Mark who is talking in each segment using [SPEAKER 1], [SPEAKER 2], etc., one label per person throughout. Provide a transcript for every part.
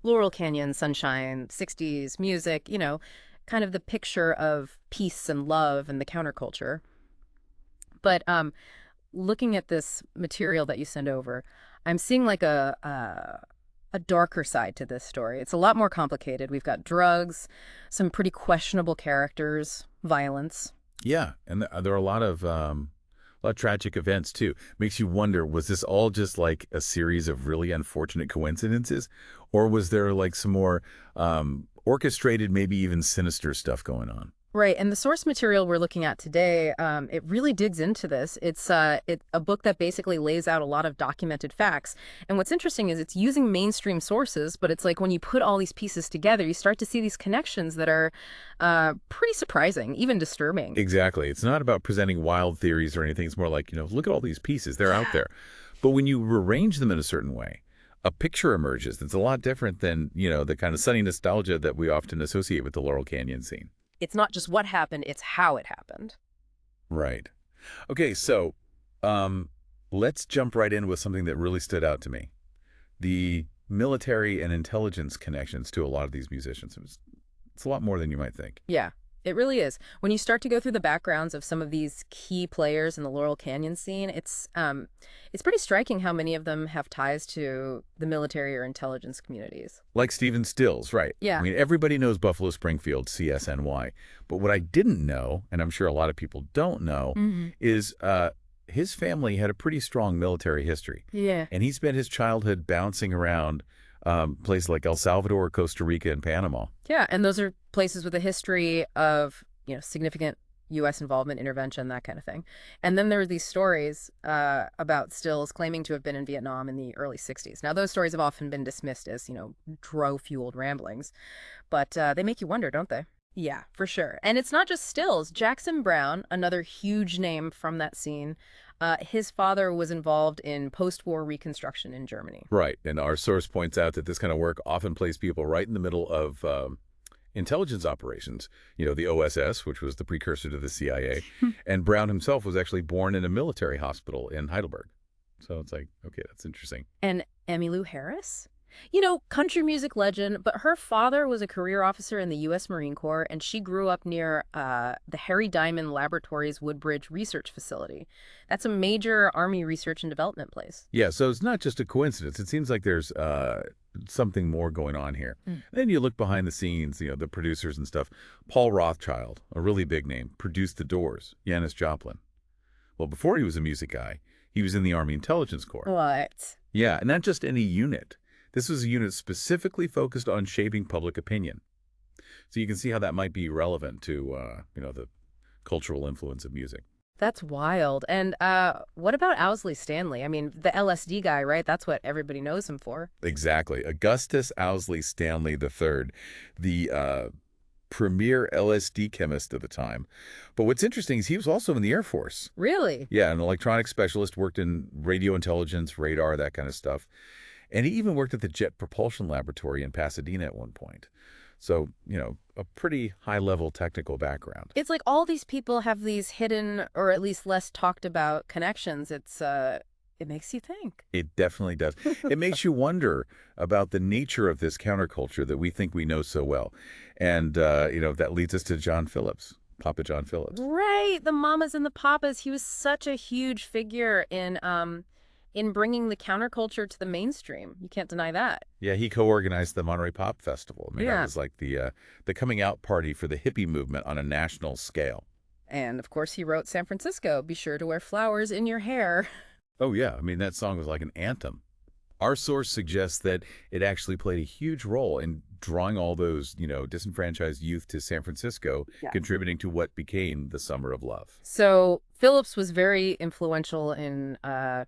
[SPEAKER 1] Laurel Canyon, sunshine, 60s, music, kind of the picture of peace and love and the counterculture. But looking at this material that you send over, I'm seeing like a darker side to this story. It's a lot more complicated. We've got drugs, some pretty questionable characters, violence.
[SPEAKER 2] Yeah, and there are a lot of tragic events too. Makes you wonder, was this all just like a series of really unfortunate coincidences, or was there like some more orchestrated, maybe even sinister stuff going on?
[SPEAKER 1] Right, and the source material we're looking at today, it really digs into this. It's a book that basically lays out a lot of documented facts. And what's interesting is it's using mainstream sources, but it's like when you put all these pieces together, you start to see these connections that are pretty surprising, even disturbing.
[SPEAKER 2] Exactly. It's not about presenting wild theories or anything. It's more like, look at all these pieces. They're out
[SPEAKER 1] Yeah.
[SPEAKER 2] there. But when you arrange them in a certain way, a picture emerges that's a lot different than, the kind of sunny nostalgia that we often associate with the Laurel Canyon scene.
[SPEAKER 1] It's not just what happened, it's how it happened.
[SPEAKER 2] Right. Okay, so um, let's jump right in with something that really stood out to me. The military and intelligence connections to a lot of these musicians. It's a lot more than you might think.
[SPEAKER 1] Yeah, it really is. When you start to go through the backgrounds of some of these key players in the Laurel Canyon scene, it's pretty striking how many of them have ties to the military or intelligence communities.
[SPEAKER 2] Like Stephen Stills, right. I
[SPEAKER 1] Yeah.
[SPEAKER 2] mean, everybody knows Buffalo Springfield, CSNY. But what I didn't know, and I'm sure a lot of people don't know,
[SPEAKER 1] Hmm.
[SPEAKER 2] is his family had a pretty strong military history.
[SPEAKER 1] Yeah.
[SPEAKER 2] And he spent his childhood bouncing around places like El Salvador, Costa Rica, and Panama.
[SPEAKER 1] Yeah, and those are places with a history of, significant U.S. involvement, intervention, that kind of thing. And then there are these stories about Stills claiming to have been in Vietnam in the early 60s. Now, those stories have often been dismissed as, drug-fueled ramblings, but they make you wonder, don't they? Yeah, for sure. And it's not just Stills. Jackson Brown, another huge name from that scene, his father was involved in post-war reconstruction in Germany.
[SPEAKER 2] Right. And our source points out that this kind of work often places people right in the middle of intelligence operations. The OSS, which was the precursor to the CIA. And Brown himself was actually born in a military hospital in Heidelberg. So it's like, okay, that's interesting.
[SPEAKER 1] And Emmylou Harris? Country music legend, but her father was a career officer in the U.S. Marine Corps, and she grew up near the Harry Diamond Laboratories Woodbridge Research Facility. That's a major Army research and development place.
[SPEAKER 2] Yeah, so it's not just a coincidence. It seems like there's something more going on here.
[SPEAKER 1] Mm.
[SPEAKER 2] Then you look behind the scenes, the producers and stuff. Paul Rothchild, a really big name, produced The Doors, Janis Joplin. Well, before he was a music guy, he was in the Army Intelligence Corps.
[SPEAKER 1] What?
[SPEAKER 2] Yeah, and not just any unit. This was a unit specifically focused on shaping public opinion. So you can see how that might be relevant to, the cultural influence of music.
[SPEAKER 1] That's wild. And what about Owsley Stanley? I mean, the LSD guy, right? That's what everybody knows him for.
[SPEAKER 2] Exactly. Augustus Owsley Stanley III, the premier LSD chemist of the time. But what's interesting is he was also in the Air Force.
[SPEAKER 1] Really?
[SPEAKER 2] Yeah, an electronics specialist, worked in radio intelligence, radar, that kind of stuff. And he even worked at the Jet Propulsion Laboratory in Pasadena at one point. So, a pretty high-level technical background.
[SPEAKER 1] It's like all these people have these hidden or at least less talked about connections. It makes you think.
[SPEAKER 2] It definitely does. It makes you wonder about the nature of this counterculture that we think we know so well. And, that leads us to John Phillips, Papa John Phillips.
[SPEAKER 1] Right, the mamas and the papas. He was such a huge figure in bringing the counterculture to the mainstream. You can't deny that.
[SPEAKER 2] Yeah, he co-organized the Monterey Pop Festival. I mean, that
[SPEAKER 1] Yeah.
[SPEAKER 2] was like the coming out party for the hippie movement on a national scale.
[SPEAKER 1] And of course, he wrote San Francisco, be sure to wear flowers in your hair.
[SPEAKER 2] Oh, yeah. I mean, that song was like an anthem. Our source suggests that it actually played a huge role in drawing all those, disenfranchised youth to San Francisco,
[SPEAKER 1] Yeah.
[SPEAKER 2] contributing to what became the Summer of Love.
[SPEAKER 1] So Phillips was very influential in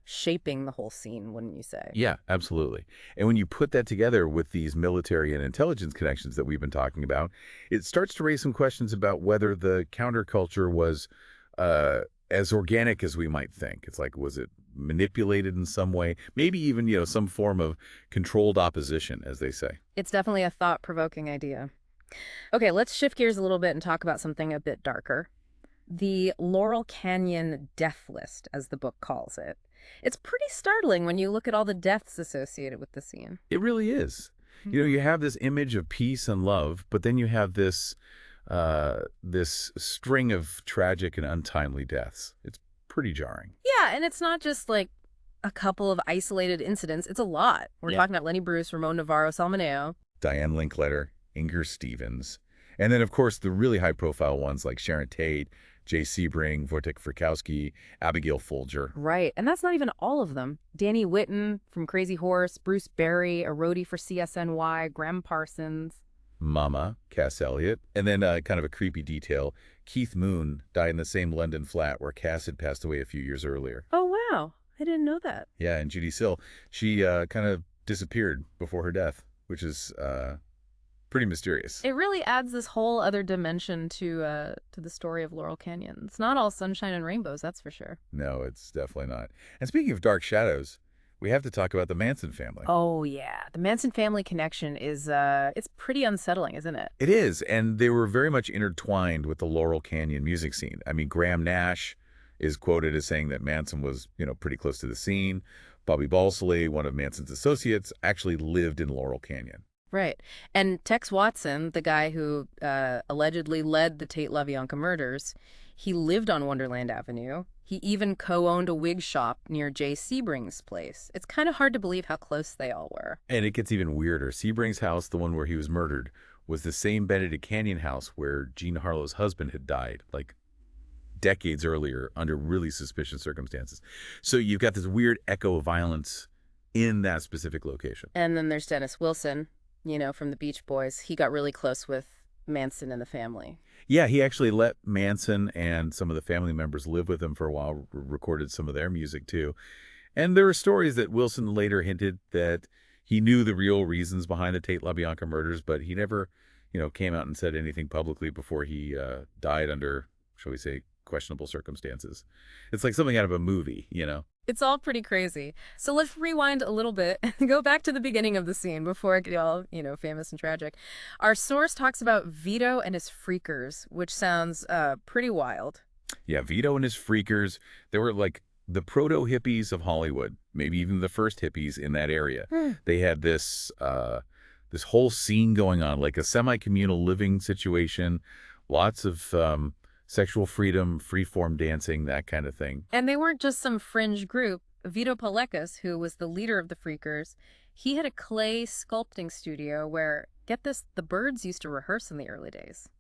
[SPEAKER 1] shaping the whole scene, wouldn't you say?
[SPEAKER 2] Yeah, absolutely. And when you put that together with these military and intelligence connections that we've been talking about, it starts to raise some questions about whether the counterculture was as organic as we might think. It's like, was it manipulated in some way? Maybe even, some form of controlled opposition, as they say.
[SPEAKER 1] It's definitely a thought-provoking idea. Okay, let's shift gears a little bit and talk about something a bit darker. The Laurel Canyon death list, as the book calls it. It's pretty startling when you look at all the deaths associated with the scene.
[SPEAKER 2] It really is. You have this image of peace and love, but then you have this string of tragic and untimely deaths. It's pretty jarring.
[SPEAKER 1] Yeah, and it's not just like a couple of isolated incidents. It's a lot. We're talking about Lenny Bruce, Ramon Navarro, Salmoneo.
[SPEAKER 2] Diane Linkletter, Inger Stevens, and then, of course, the really high-profile ones like Sharon Tate, Jay Sebring, Wojtek Frykowski, Abigail Folger.
[SPEAKER 1] Right, and that's not even all of them. Danny Whitten from Crazy Horse, Bruce Berry, a roadie for CSNY, Graham Parsons.
[SPEAKER 2] Mama, Cass Elliot, and then kind of a creepy detail, Keith Moon died in the same London flat where Cass had passed away a few years earlier.
[SPEAKER 1] Oh, wow. I didn't know that.
[SPEAKER 2] Yeah, and Judy Sill, she kind of disappeared before her death, which is pretty mysterious.
[SPEAKER 1] It really adds this whole other dimension to the story of Laurel Canyon. It's not all sunshine and rainbows, that's for sure.
[SPEAKER 2] No, it's definitely not. And speaking of dark shadows, we have to talk about the Manson family.
[SPEAKER 1] Oh, yeah. The Manson family connection is, it's pretty unsettling, isn't it?
[SPEAKER 2] It is, and they were very much intertwined with the Laurel Canyon music scene. I mean, Graham Nash is quoted as saying that Manson was, pretty close to the scene. Bobby Balsley, one of Manson's associates, actually lived in Laurel Canyon.
[SPEAKER 1] Right. And Tex Watson, the guy who allegedly led the Tate LaBianca murders, he lived on Wonderland Avenue. He even co-owned a wig shop near Jay Sebring's place. It's kind of hard to believe how close they all were.
[SPEAKER 2] And it gets even weirder. Sebring's house, the one where he was murdered, was the same Benedict Canyon house where Jean Harlow's husband had died, like decades earlier, under really suspicious circumstances. So you've got this weird echo of violence in that specific location.
[SPEAKER 1] And then there's Dennis Wilson, from the Beach Boys. He got really close with Manson and the family.
[SPEAKER 2] Yeah, he actually let Manson and some of the family members live with him for a while, recorded some of their music too. And there were stories that Wilson later hinted that he knew the real reasons behind the Tate LaBianca murders, but he never, came out and said anything publicly before he died under, shall we say, questionable circumstances. It's like something out of a movie,
[SPEAKER 1] It's all pretty crazy. So let's rewind a little bit and go back to the beginning of the scene before it get all, famous and tragic. Our source talks about Vito and his freakers, which sounds pretty wild.
[SPEAKER 2] Yeah, Vito and his freakers, they were like the proto-hippies of Hollywood, maybe even the first hippies in that area. They had this whole scene going on, like a semi-communal living situation, lots of sexual freedom, free-form dancing, that kind of thing.
[SPEAKER 1] And they weren't just some fringe group. Vito Palekas, who was the leader of the Freakers, he had a clay sculpting studio where, get this, the Byrds used to rehearse in the early days.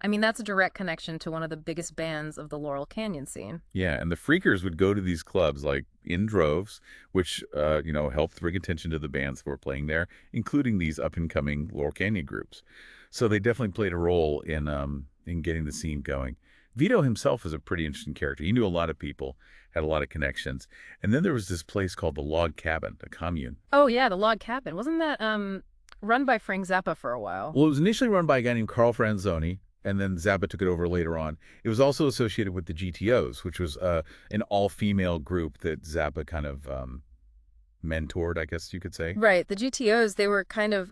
[SPEAKER 1] I mean, that's a direct connection to one of the biggest bands of the Laurel Canyon scene.
[SPEAKER 2] Yeah, and the Freakers would go to these clubs, like, in droves, which, helped bring attention to the bands that were playing there, including these up-and-coming Laurel Canyon groups. So they definitely played a role in getting the scene going. Vito himself was a pretty interesting character. He knew a lot of people, had a lot of connections. And then there was this place called the Log Cabin, a commune.
[SPEAKER 1] Oh, yeah, the Log Cabin. Wasn't that run by Frank Zappa for a while?
[SPEAKER 2] Well, it was initially run by a guy named Carl Franzoni, and then Zappa took it over later on. It was also associated with the GTOs, which was an all-female group that Zappa kind of mentored, I guess you could say.
[SPEAKER 1] Right. The GTOs, they were kind of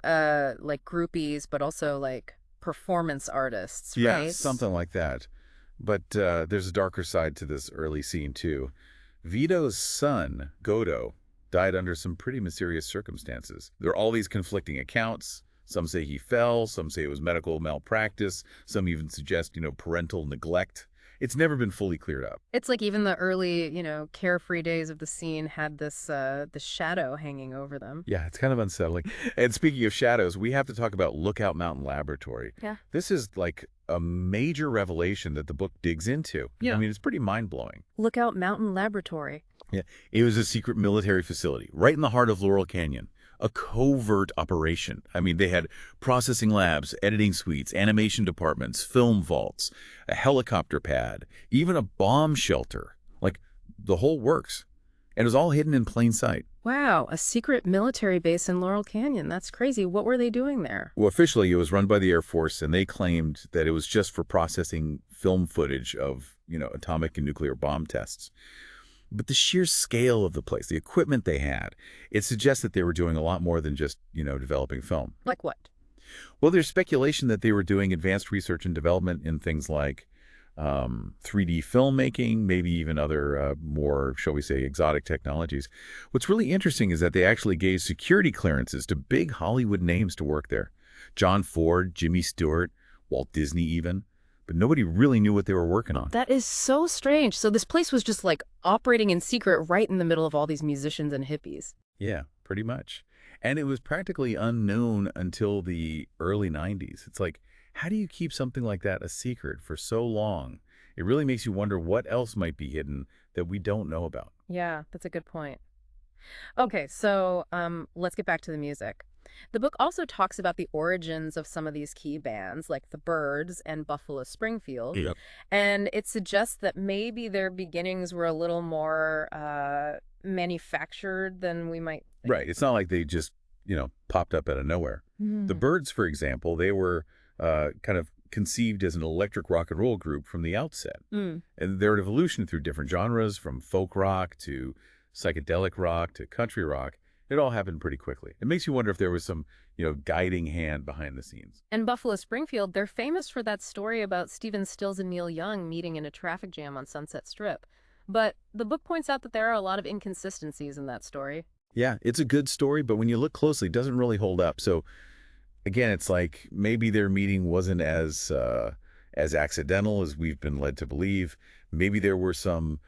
[SPEAKER 1] like groupies, but also like performance artists,
[SPEAKER 2] Yeah,
[SPEAKER 1] right?
[SPEAKER 2] something like that. But there's a darker side to this early scene, too. Vito's son, Godo, died under some pretty mysterious circumstances. There are all these conflicting accounts. Some say he fell, some say it was medical malpractice, some even suggest, parental neglect. It's never been fully cleared up.
[SPEAKER 1] It's like even the early, carefree days of the scene had this shadow hanging over them.
[SPEAKER 2] Yeah, it's kind of unsettling. And speaking of shadows, we have to talk about Lookout Mountain Laboratory.
[SPEAKER 1] Yeah.
[SPEAKER 2] This is like a major revelation that the book digs into.
[SPEAKER 1] Yeah.
[SPEAKER 2] I mean, it's pretty mind-blowing.
[SPEAKER 1] Lookout Mountain Laboratory.
[SPEAKER 2] Yeah, it was a secret military facility right in the heart of Laurel Canyon. A covert operation. I mean, they had processing labs, editing suites, animation departments, film vaults, a helicopter pad, even a bomb shelter. Like, the whole works. And it was all hidden in plain sight.
[SPEAKER 1] Wow, a secret military base in Laurel Canyon. That's crazy. What were they doing there?
[SPEAKER 2] Well, officially, it was run by the Air Force, and they claimed that it was just for processing film footage of, atomic and nuclear bomb tests. But the sheer scale of the place, the equipment they had, it suggests that they were doing a lot more than just, developing film.
[SPEAKER 1] Like what?
[SPEAKER 2] Well, there's speculation that they were doing advanced research and development in things like 3D filmmaking, maybe even other more, shall we say, exotic technologies. What's really interesting is that they actually gave security clearances to big Hollywood names to work there. John Ford, Jimmy Stewart, Walt Disney even. But nobody really knew what they were working on.
[SPEAKER 1] That is so strange. So this place was just like operating in secret right in the middle of all these musicians and hippies.
[SPEAKER 2] Yeah, pretty much. And it was practically unknown until the early 90s. It's like, how do you keep something like that a secret for so long? It really makes you wonder what else might be hidden that we don't know about.
[SPEAKER 1] Yeah, that's a good point. Okay, so let's get back to the music. The book also talks about the origins of some of these key bands, like the Byrds and Buffalo Springfield,
[SPEAKER 2] Yep.
[SPEAKER 1] and it suggests that maybe their beginnings were a little more manufactured than we might think.
[SPEAKER 2] Right. It's not like they just, popped up out of nowhere. The
[SPEAKER 1] Mm.
[SPEAKER 2] Byrds, for example, they were kind of conceived as an electric rock and roll group from the outset.
[SPEAKER 1] Mm.
[SPEAKER 2] And their evolution through different genres, from folk rock to psychedelic rock to country rock, it all happened pretty quickly. It makes you wonder if there was some, guiding hand behind the scenes.
[SPEAKER 1] And Buffalo Springfield, they're famous for that story about Stephen Stills and Neil Young meeting in a traffic jam on Sunset Strip. But the book points out that there are a lot of inconsistencies in that story.
[SPEAKER 2] Yeah, it's a good story, but when you look closely, it doesn't really hold up. So again, it's like maybe their meeting wasn't as accidental as we've been led to believe. Maybe there were some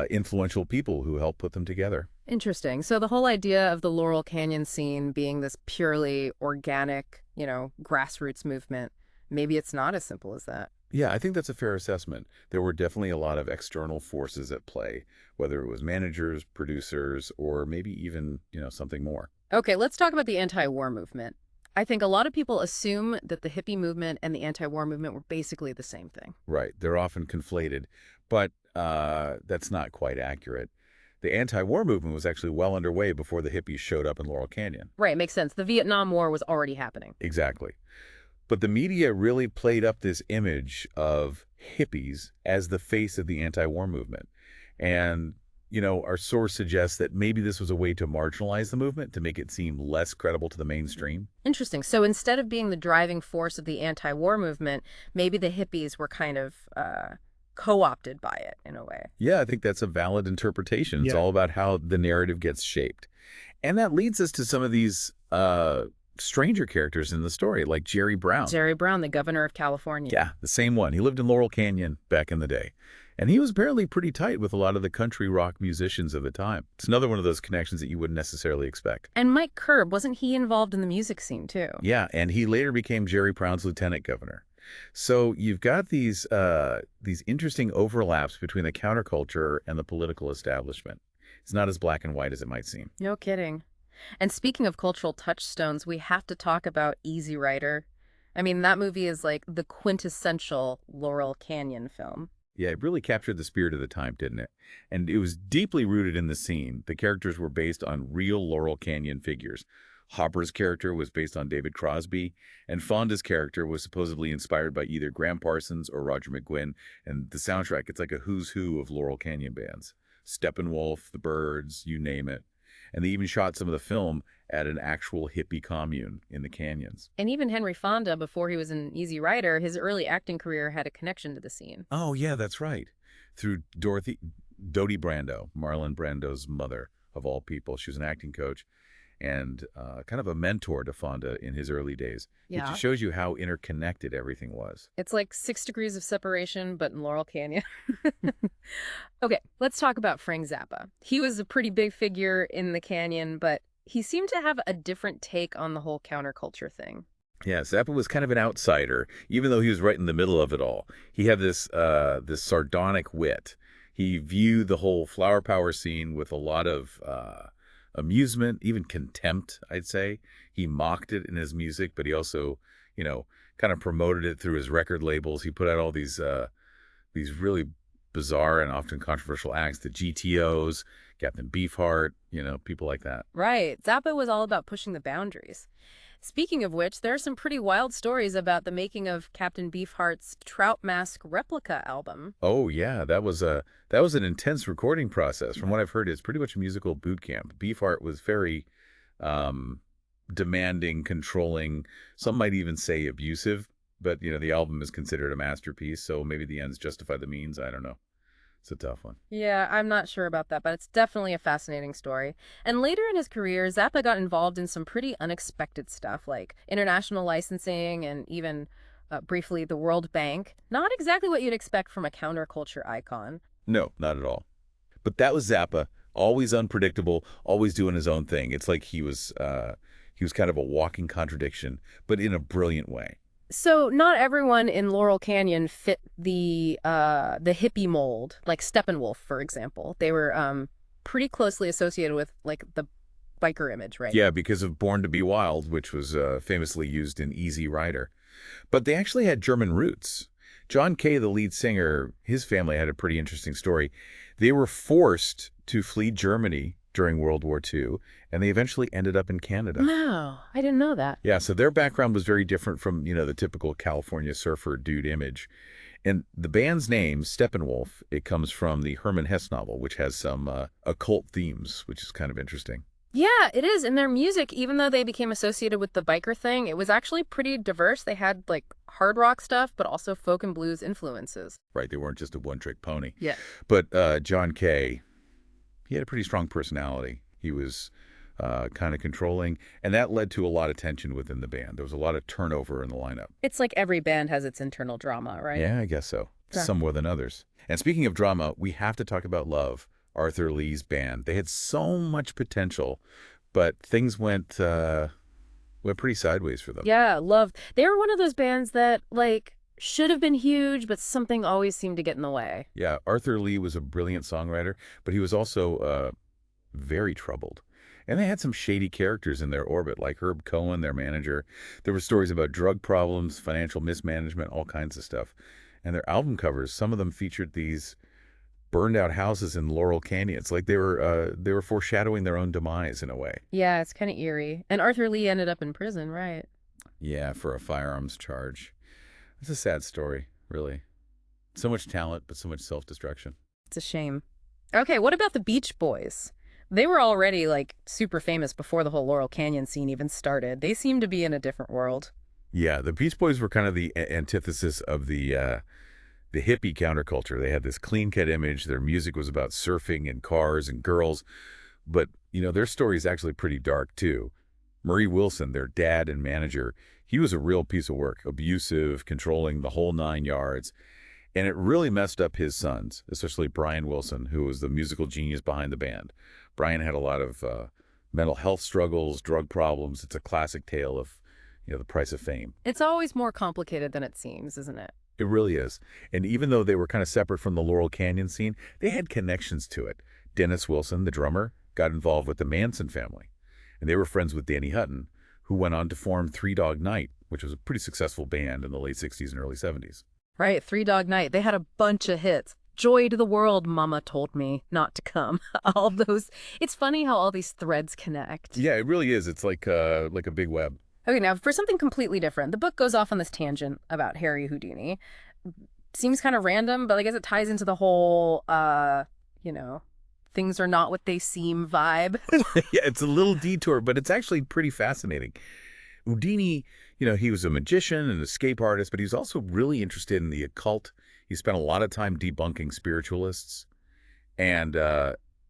[SPEAKER 2] influential people who helped put them together.
[SPEAKER 1] Interesting. So the whole idea of the Laurel Canyon scene being this purely organic, grassroots movement, maybe it's not as simple as that.
[SPEAKER 2] Yeah, I think that's a fair assessment. There were definitely a lot of external forces at play, whether it was managers, producers, or maybe even, something more.
[SPEAKER 1] Okay, let's talk about the anti-war movement. I think a lot of people assume that the hippie movement and the anti-war movement were basically the same thing.
[SPEAKER 2] Right. They're often conflated, but that's not quite accurate. The anti-war movement was actually well underway before the hippies showed up in Laurel Canyon.
[SPEAKER 1] Right, makes sense. The Vietnam War was already happening.
[SPEAKER 2] Exactly. But the media really played up this image of hippies as the face of the anti-war movement. And, our source suggests that maybe this was a way to marginalize the movement, to make it seem less credible to the mainstream.
[SPEAKER 1] Interesting. So instead of being the driving force of the anti-war movement, maybe the hippies were kind of co-opted by it in a way.
[SPEAKER 2] Yeah, I think that's a valid interpretation. It's all about how the narrative gets shaped. And that leads us to some of these stranger characters in the story, like Jerry Brown.
[SPEAKER 1] Jerry Brown, the governor of California.
[SPEAKER 2] Yeah, the same one. He lived in Laurel Canyon back in the day. And he was apparently pretty tight with a lot of the country rock musicians of the time. It's another one of those connections that you wouldn't necessarily expect.
[SPEAKER 1] And Mike Curb, wasn't he involved in the music scene too?
[SPEAKER 2] Yeah, and he later became Jerry Brown's lieutenant governor. So you've got these interesting overlaps between the counterculture and the political establishment. It's not as black and white as it might seem.
[SPEAKER 1] No kidding. And speaking of cultural touchstones, we have to talk about Easy Rider. I mean, that movie is like the quintessential Laurel Canyon film.
[SPEAKER 2] Yeah, it really captured the spirit of the time, didn't it? And it was deeply rooted in the scene. The characters were based on real Laurel Canyon figures. Hopper's character was based on David Crosby, and Fonda's character was supposedly inspired by either Graham Parsons or Roger McGowan. And the soundtrack, it's like a who's who of Laurel Canyon bands. Steppenwolf, the Byrds, you name it. And they even shot some of the film at an actual hippie commune in the canyons.
[SPEAKER 1] And even Henry Fonda, before he was an Easy Rider, his early acting career had a connection to the scene.
[SPEAKER 2] Oh, yeah, that's right. Through Dodie Brando, Marlon Brando's mother, of all people. She was an acting coach and kind of a mentor to Fonda in his early days. It
[SPEAKER 1] Yeah.
[SPEAKER 2] just shows you how interconnected everything was.
[SPEAKER 1] It's like 6 degrees of separation, but in Laurel Canyon. Okay, let's talk about Frank Zappa. He was a pretty big figure in the canyon, but he seemed to have a different take on the whole counterculture thing.
[SPEAKER 2] Yeah, Zappa was kind of an outsider, even though he was right in the middle of it all. He had this sardonic wit. He viewed the whole flower power scene with a lot of amusement, even contempt, I'd say. He mocked it in his music, but he also, kind of promoted it through his record labels. He put out all these really bizarre and often controversial acts, the GTOs, Captain Beefheart, people like that.
[SPEAKER 1] Right. Zappa was all about pushing the boundaries. Speaking of which, there are some pretty wild stories about the making of Captain Beefheart's Trout Mask replica album.
[SPEAKER 2] Oh yeah, that was an intense recording process. From what I've heard, it's pretty much a musical boot camp. Beefheart was very demanding, controlling, some might even say abusive, but, the album is considered a masterpiece, so maybe the ends justify the means. I don't know. It's a tough one.
[SPEAKER 1] Yeah, I'm not sure about that, but it's definitely a fascinating story. And later in his career, Zappa got involved in some pretty unexpected stuff, like international licensing and even briefly the World Bank. Not exactly what you'd expect from a counterculture icon.
[SPEAKER 2] No, not at all. But that was Zappa, always unpredictable, always doing his own thing. It's like he was kind of a walking contradiction, but in a brilliant way.
[SPEAKER 1] So not everyone in Laurel Canyon fit the hippie mold, like Steppenwolf, for example. They were pretty closely associated with like the biker image, right?
[SPEAKER 2] Yeah, because of Born to Be Wild, which was famously used in Easy Rider. But they actually had German roots. John Kay, the lead singer, his family had a pretty interesting story. They were forced to flee Germany during World War II, and they eventually ended up in Canada.
[SPEAKER 1] No, I didn't know that.
[SPEAKER 2] Yeah, so their background was very different from, the typical California surfer dude image. And the band's name, Steppenwolf, it comes from the Hermann Hesse novel, which has some occult themes, which is kind of interesting.
[SPEAKER 1] Yeah, it is. And their music, even though they became associated with the biker thing, it was actually pretty diverse. They had like hard rock stuff, but also folk and blues influences.
[SPEAKER 2] Right, they weren't just a one-trick pony.
[SPEAKER 1] Yeah.
[SPEAKER 2] But John Kay, he had a pretty strong personality. He was kind of controlling, and that led to a lot of tension within the band. There was a lot of turnover in the lineup.
[SPEAKER 1] It's like every band has its internal drama, right?
[SPEAKER 2] Yeah, I guess so.
[SPEAKER 1] Yeah.
[SPEAKER 2] Some more than others. And speaking of drama, we have to talk about Love, Arthur Lee's band. They had so much potential, but things went pretty sideways for them.
[SPEAKER 1] Yeah, Love. They were one of those bands that like should have been huge, but something always seemed to get in the way.
[SPEAKER 2] Yeah, Arthur Lee was a brilliant songwriter, but he was also very troubled. And they had some shady characters in their orbit, like Herb Cohen, their manager. There were stories about drug problems, financial mismanagement, all kinds of stuff. And their album covers, some of them featured these burned out houses in Laurel Canyon. It's like they were foreshadowing their own demise in a way.
[SPEAKER 1] Yeah, it's kind of eerie. And Arthur Lee ended up in prison, right?
[SPEAKER 2] Yeah, for a firearms charge. It's a sad story, really. So much talent, but so much self-destruction.
[SPEAKER 1] It's a shame. Okay, what about the Beach Boys? They were already like super famous before the whole Laurel Canyon scene even started. They seem to be in a different world.
[SPEAKER 2] Yeah, the Beach Boys were kind of the antithesis of the hippie counterculture. They had this clean-cut image. Their music was about surfing and cars and girls. But, their story is actually pretty dark, too. Murray Wilson, their dad and manager, he was a real piece of work, abusive, controlling the whole 9 yards. And it really messed up his sons, especially Brian Wilson, who was the musical genius behind the band. Brian had a lot of mental health struggles, drug problems. It's a classic tale of, the price of fame.
[SPEAKER 1] It's always more complicated than it seems, isn't it?
[SPEAKER 2] It really is. And even though they were kind of separate from the Laurel Canyon scene, they had connections to it. Dennis Wilson, the drummer, got involved with the Manson family. And they were friends with Danny Hutton, who went on to form Three Dog Night, which was a pretty successful band in the late 60s and early 70s.
[SPEAKER 1] Right, Three Dog Night. They had a bunch of hits. Joy to the world, Mama told me not to come. All those. It's funny how all these threads connect.
[SPEAKER 2] Yeah, it really is. It's like a big web.
[SPEAKER 1] Okay, now for something completely different, the book goes off on this tangent about Harry Houdini. Seems kind of random, but I guess it ties into the whole, things are not what they seem vibe.
[SPEAKER 2] Yeah, it's a little detour, but it's actually pretty fascinating. Houdini, he was a magician and escape artist, but he was also really interested in the occult. He spent a lot of time debunking spiritualists. And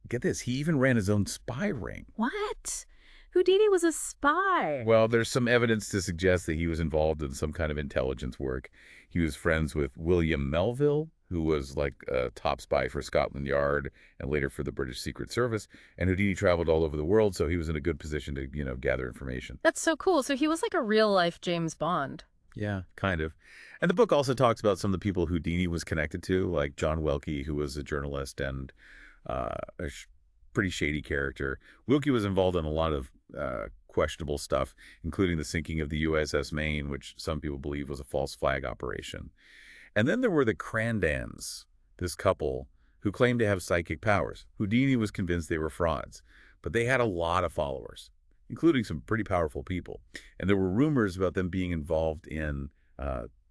[SPEAKER 2] get this, he even ran his own spy ring.
[SPEAKER 1] What? Houdini was a spy.
[SPEAKER 2] Well, there's some evidence to suggest that he was involved in some kind of intelligence work. He was friends with William Melville, who was like a top spy for Scotland Yard and later for the British Secret Service. And Houdini traveled all over the world, so he was in a good position to, gather information.
[SPEAKER 1] That's so cool. So he was like a real-life James Bond.
[SPEAKER 2] Yeah, kind of. And the book also talks about some of the people Houdini was connected to, like John Welke, who was a journalist and pretty shady character. Wilkie was involved in a lot of questionable stuff, including the sinking of the USS Maine, which some people believe was a false flag operation. And then there were the Crandans, this couple who claimed to have psychic powers. Houdini was convinced they were frauds, but they had a lot of followers, including some pretty powerful people. And there were rumors about them being involved in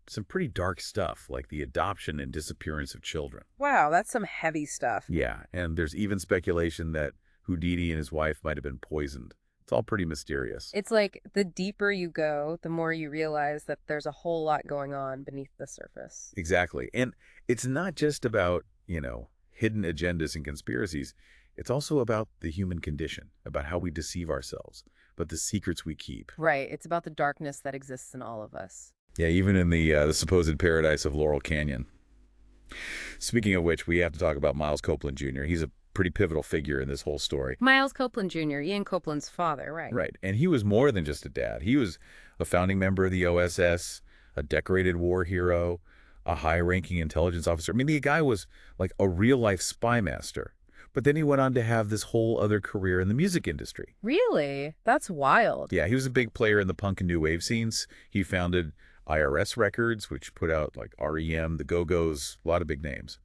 [SPEAKER 2] some pretty dark stuff, like the adoption and disappearance of children.
[SPEAKER 1] Wow, that's some heavy stuff.
[SPEAKER 2] Yeah, and there's even speculation that Houdini and his wife might have been poisoned It's all pretty mysterious.
[SPEAKER 1] It's like the deeper you go, the more you realize that there's a whole lot going on beneath the surface.
[SPEAKER 2] Exactly. And it's not just about, hidden agendas and conspiracies. It's also about the human condition, about how we deceive ourselves, about the secrets we keep.
[SPEAKER 1] Right. It's about the darkness that exists in all of us.
[SPEAKER 2] Yeah, even in the supposed paradise of Laurel Canyon. Speaking of which, we have to talk about Miles Copeland Jr. He's a pretty pivotal figure in this whole story.
[SPEAKER 1] Miles Copeland Jr., Ian Copeland's father, right.
[SPEAKER 2] Right. And he was more than just a dad. He was a founding member of the OSS, a decorated war hero, a high-ranking intelligence officer. I mean, the guy was like a real-life spy master. But then he went on to have this whole other career in the music industry.
[SPEAKER 1] Really? That's wild.
[SPEAKER 2] Yeah, he was a big player in the punk and new wave scenes. He founded IRS Records, which put out like REM, the Go-Go's, a lot of big names.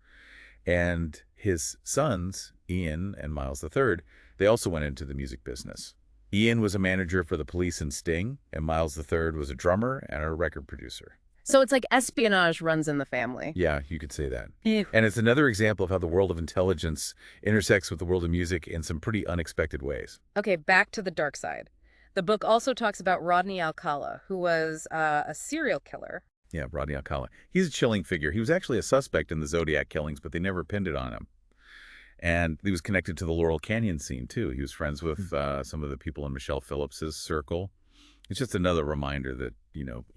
[SPEAKER 2] And his sons, Ian and Miles III, they also went into the music business. Ian was a manager for the Police and Sting, and Miles III was a drummer and a record producer.
[SPEAKER 1] So it's like espionage runs in the family.
[SPEAKER 2] Yeah, you could say that.
[SPEAKER 1] Ew.
[SPEAKER 2] And it's another example of how the world of intelligence intersects with the world of music in some pretty unexpected ways.
[SPEAKER 1] Okay, back to the dark side. The book also talks about Rodney Alcala, who was a serial killer.
[SPEAKER 2] Yeah, Rodney Alcala. He's a chilling figure. He was actually a suspect in the Zodiac killings, but they never pinned it on him. And he was connected to the Laurel Canyon scene, too. He was friends with some of the people in Michelle Phillips's circle. It's just another reminder that,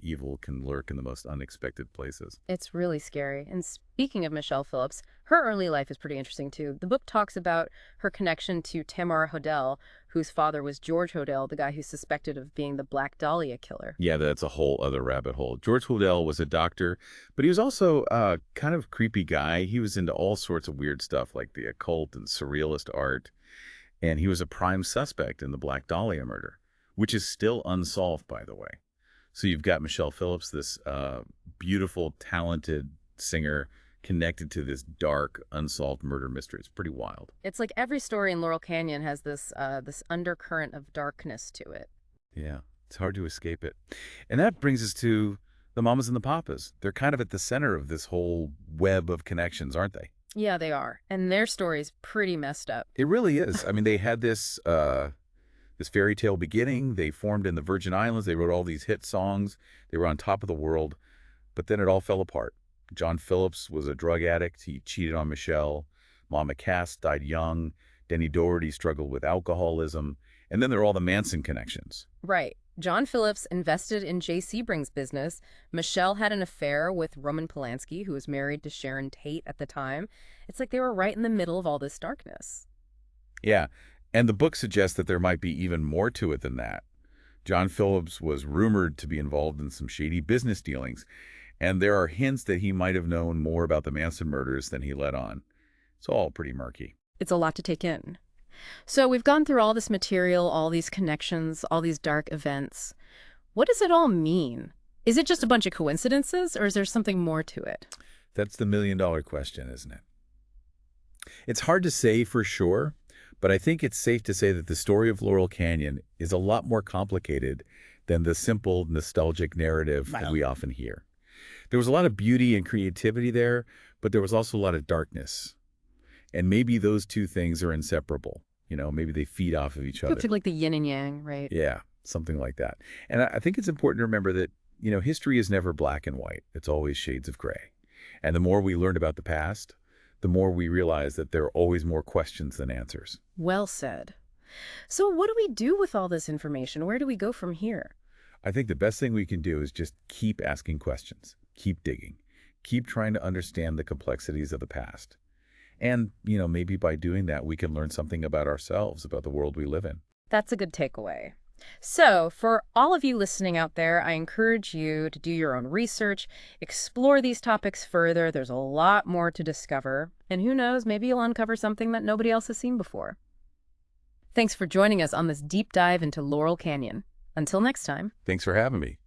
[SPEAKER 2] evil can lurk in the most unexpected places.
[SPEAKER 1] It's really scary. And speaking of Michelle Phillips, her early life is pretty interesting, too. The book talks about her connection to Tamar Hodel, whose father was George Hodel, the guy who's suspected of being the Black Dahlia killer.
[SPEAKER 2] Yeah, that's a whole other rabbit hole. George Hodel was a doctor, but he was also a kind of creepy guy. He was into all sorts of weird stuff like the occult and surrealist art. And he was a prime suspect in the Black Dahlia murder, which is still unsolved, by the way. So you've got Michelle Phillips, this beautiful, talented singer connected to this dark, unsolved murder mystery. It's pretty wild.
[SPEAKER 1] It's like every story in Laurel Canyon has this undercurrent of darkness to it.
[SPEAKER 2] Yeah, it's hard to escape it. And that brings us to the Mamas and the Papas. They're kind of at the center of this whole web of connections, aren't they?
[SPEAKER 1] Yeah, they are. And their story's pretty messed up.
[SPEAKER 2] It really is. I mean, they had this fairy tale beginning. They formed in the Virgin Islands. They wrote all these hit songs. They were on top of the world. But then it all fell apart. John Phillips was a drug addict. He cheated on Michelle. Mama Cass died young. Denny Doherty struggled with alcoholism. And then there are all the Manson connections.
[SPEAKER 1] Right. John Phillips invested in Jay Sebring's business. Michelle had an affair with Roman Polanski, who was married to Sharon Tate at the time. It's like they were right in the middle of all this darkness.
[SPEAKER 2] Yeah. And the book suggests that there might be even more to it than that. John Phillips was rumored to be involved in some shady business dealings, and there are hints that he might have known more about the Manson murders than he let on. It's all pretty murky.
[SPEAKER 1] It's a lot to take in. So we've gone through all this material, all these connections, all these dark events. What does it all mean? Is it just a bunch of coincidences, or is there something more to it?
[SPEAKER 2] That's the million-dollar question, isn't it? It's hard to say for sure, but I think it's safe to say that the story of Laurel Canyon is a lot more complicated than the simple, nostalgic narrative that we often hear. There was a lot of beauty and creativity there, but there was also a lot of darkness. And maybe those two things are inseparable. Maybe they feed off of each other.
[SPEAKER 1] It's like the yin and yang, right?
[SPEAKER 2] Yeah, something like that. And I think it's important to remember that, history is never black and white. It's always shades of gray. And the more we learn about the past, the more we realize that there are always more questions than answers.
[SPEAKER 1] Well said. So what do we do with all this information? Where do we go from here?
[SPEAKER 2] I think the best thing we can do is just keep asking questions, keep digging, keep trying to understand the complexities of the past. And, maybe by doing that, we can learn something about ourselves, about the world we live in.
[SPEAKER 1] That's a good takeaway. So for all of you listening out there, I encourage you to do your own research, explore these topics further. There's a lot more to discover. And who knows, maybe you'll uncover something that nobody else has seen before. Thanks for joining us on this deep dive into Laurel Canyon. Until next time.
[SPEAKER 2] Thanks for having me.